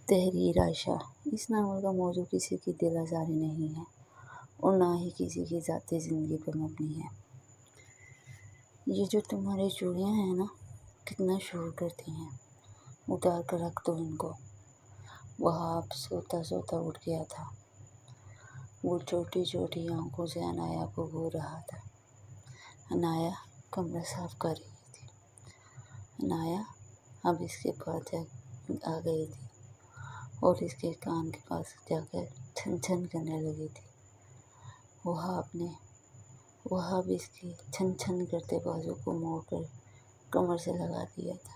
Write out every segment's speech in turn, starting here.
تحریر عائشہ۔ اس ناول کا موضوع کسی کی دل آزاری نہیں ہے اور نہ ہی کسی کی ذاتی زندگی پر مبنی ہے۔ یہ جو تمہاری چوڑیاں ہیں نا، کتنا شور کرتی ہیں، اتار کر رکھ دو ان کو۔ وہاب سوتا سوتا اٹھ گیا تھا۔ وہ چھوٹی چھوٹی آنکھوں سے عنایا کو گھور رہا تھا۔ عنایا کمرہ صاف کر رہی تھی۔ عنایا اب اس کے پاس آ گئی تھی اور اس کے کان کے پاس جا کر چھن چھن کرنے لگی تھی۔ وہاب اس کی چھن چھن کرتے بازو کو موڑ کر کمر سے لگا دیا تھا۔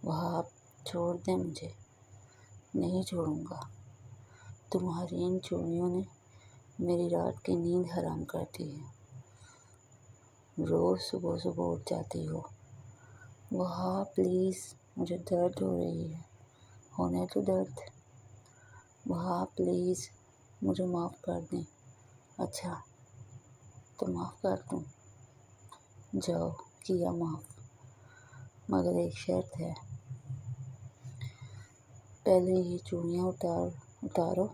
وہاب، چھوڑ دے مجھے۔ نہیں چھوڑوں گا۔ تمہاری ان چوڑیوں نے میری رات کی نیند حرام کر دی ہے۔ روز صبح صبح اٹھ جاتی ہو۔ وہاب پلیز، مجھے درد ہو رہی ہے، ہونے تو درد۔ وہاب پلیز، مجھے معاف کر دیں۔ اچھا تو معاف کر دوں۔ جاؤ، کیا معاف، مگر ایک شرط ہے۔ پہلے یہ چوڑیاں اتارو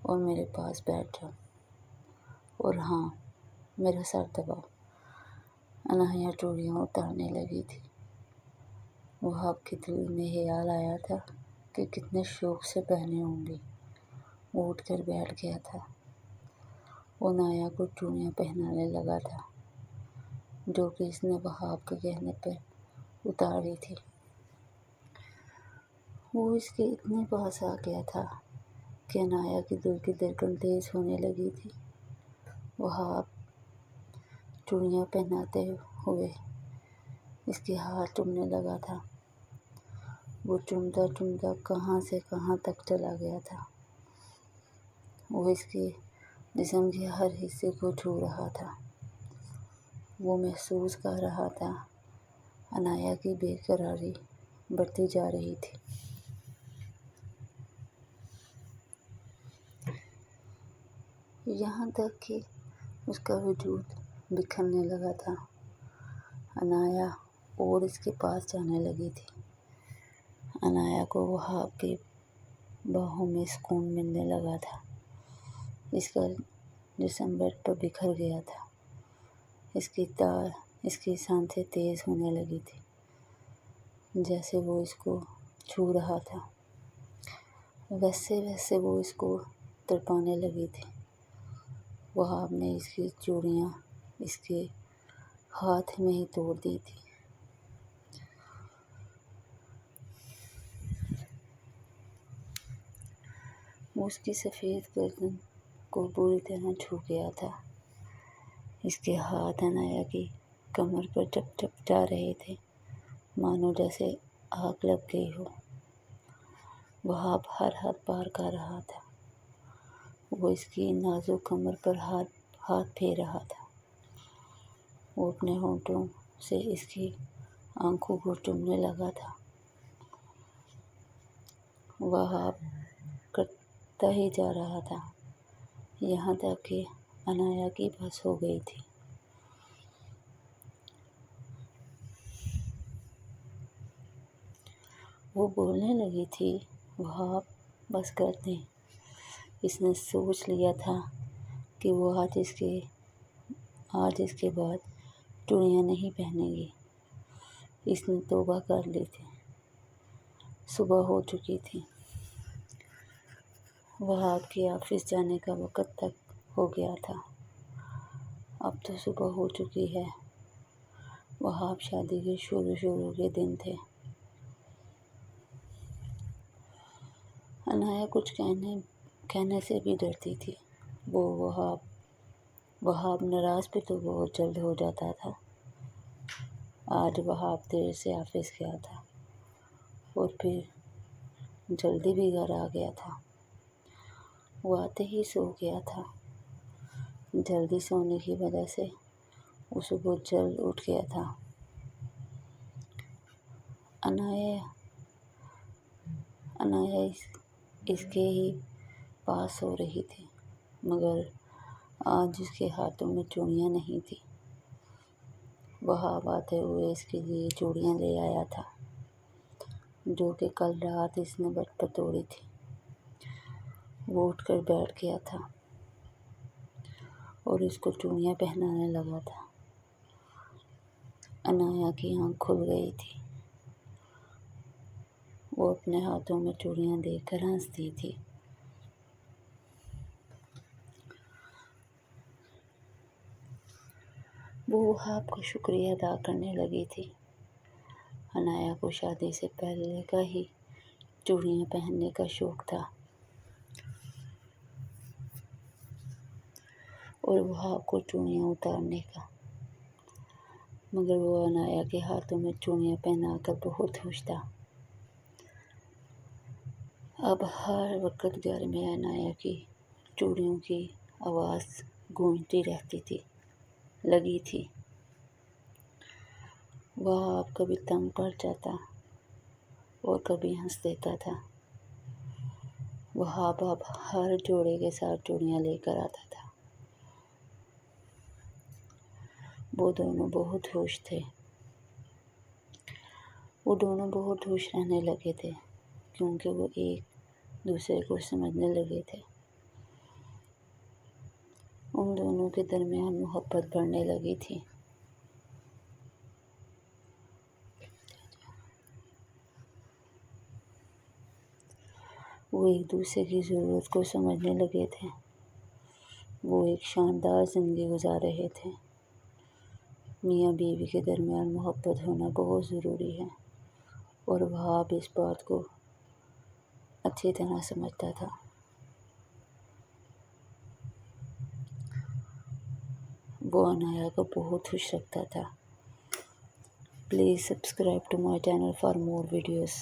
اور میرے پاس بیٹھ جاؤ، اور ہاں، میرا سر دباؤ۔ عنایا چوڑیاں اتارنے لگی تھی۔ وہاب کے دل میں خیال آیا تھا کہ کتنے شوق سے پہنی ہوں گی۔ وہ اٹھ کر بیٹھ گیا تھا۔ وہ عنایا کو چوڑیاں پہنانے لگا تھا، جو کہ اس نے وہاب کے کہنے پر اتاری تھی۔ وہ اس کے اتنے پاس آ گیا تھا کہ عنایا کے دل کی دھڑکن تیز ہونے لگی تھی۔ وہاب چوڑیاں پہناتے ہوئے اس کے ہاتھ چومنے لگا تھا۔ وہ چومتا چومتا کہاں سے کہاں تک چلا گیا تھا۔ وہ اس کے جسم کے ہر حصے کو چھو رہا تھا۔ وہ محسوس کر رہا تھا عنایا کی بے قراری بڑھتی جا رہی تھی۔ یہاں تک کہ اس کا وجود بکھرنے لگا تھا۔ عنایا اور اس کے پاس جانے لگی تھی۔ عنایا کو وہاب کی باہوں میں سکون ملنے لگا تھا۔ اس کا جسم بیڈ پر بکھر گیا تھا۔ اس کی سانسیں تیز ہونے لگی تھی جیسے وہ اس کو چھو رہا تھا، ویسے ویسے وہ اس کو تڑپانے لگی تھی۔ وہاب نے اس کی چوڑیاں اس کے ہاتھ میں ہی توڑ دی تھی۔ وہ اس کی سفید گردن کو بری طرح چھو گیا تھا۔ اس کے ہاتھ عنایا کی کمر پر چپ چپ جا رہے تھے، مانو جیسے آگ لگ گئی ہو۔ وہاب ہر حد پار کر رہا تھا۔ وہ اس کی نازک کمر پر ہاتھ پھیر رہا تھا۔ وہ اپنے ہونٹوں سے اس کی آنکھوں کو چومنے لگا تھا۔ وہاب کرتا ہی جا رہا تھا، یہاں تک کہ عنایا کی بس ہو گئی تھی۔ وہ بولنے لگی تھی، وہاب بس کر دیں۔ اس نے سوچ لیا تھا کہ وہ آج اس کے بعد چوڑیاں نہیں پہنے گی۔ اس نے توبہ کر لی تھی۔ صبح ہو چکی تھی۔ وہاب کے آفس جانے کا وقت تک ہو گیا تھا۔ اب تو صبح ہو چکی ہے۔ وہاب شادی کے شروع کے دن تھے۔ عنایا کچھ کہنے سے بھی ڈرتی تھی۔ وہاب ناراض بھی تو بہت جلد ہو جاتا تھا۔ آج وہاب دیر سے آفس گیا تھا اور پھر جلدی بھی گھر آ گیا تھا۔ وہ آتے ہی سو گیا تھا۔ جلدی سونے کی وجہ سے وہ صبح جلد اٹھ گیا تھا۔ عنایا اس کے ہی پاس سو رہی تھی، مگر آج اس کے ہاتھوں میں چوڑیاں نہیں تھیں۔ وہاب آتے ہوئے اس کے لیے چوڑیاں لے آیا تھا۔ جو کہ کل رات اس نے بٹ پر توڑی تھی، وہ اٹھ کر بیٹھ گیا تھا اور اس کو چوڑیاں پہنانے لگا تھا۔ عنایا کی آنکھ کھل گئی تھی، وہ اپنے ہاتھوں میں چوڑیاں دیکھ کر ہنستی تھی۔ وہ وہاب کو شکریہ ادا کرنے لگی تھی۔ عنایا کو شادی سے پہلے کا ہی چوڑیاں پہننے کا شوق تھا اور وہاب کو چوڑیاں اتارنے کا، مگر وہ عنایا کے ہاتھوں میں چوڑیاں پہنا کر بہت خوش تھا۔ اب ہر وقت گھر میں عنایا کی چوڑیوں کی آواز گونجتی رہتی لگی تھی۔ وہاب کبھی تنگ پڑ جاتا اور کبھی ہنس دیتا تھا۔ وہاب اب ہر جوڑے کے ساتھ چوڑیاں لے کر آتا تھا۔ وہ دونوں بہت خوش تھے۔ وہ دونوں بہت خوش رہنے لگے تھے کیونکہ وہ ایک دوسرے کو سمجھنے لگے تھے۔ ان دونوں کے درمیان محبت بڑھنے لگی تھی۔ وہ ایک دوسرے کی ضرورت کو سمجھنے لگے تھے۔ وہ ایک شاندار زندگی گزار رہے تھے۔ میاں بیوی کے درمیان محبت ہونا بہت ضروری ہے اور وہاب اس بات کو اچھی طرح سمجھتا تھا۔ وہ عنایا کو بہت خوش رکھتا تھا۔ Please subscribe to my channel for more videos.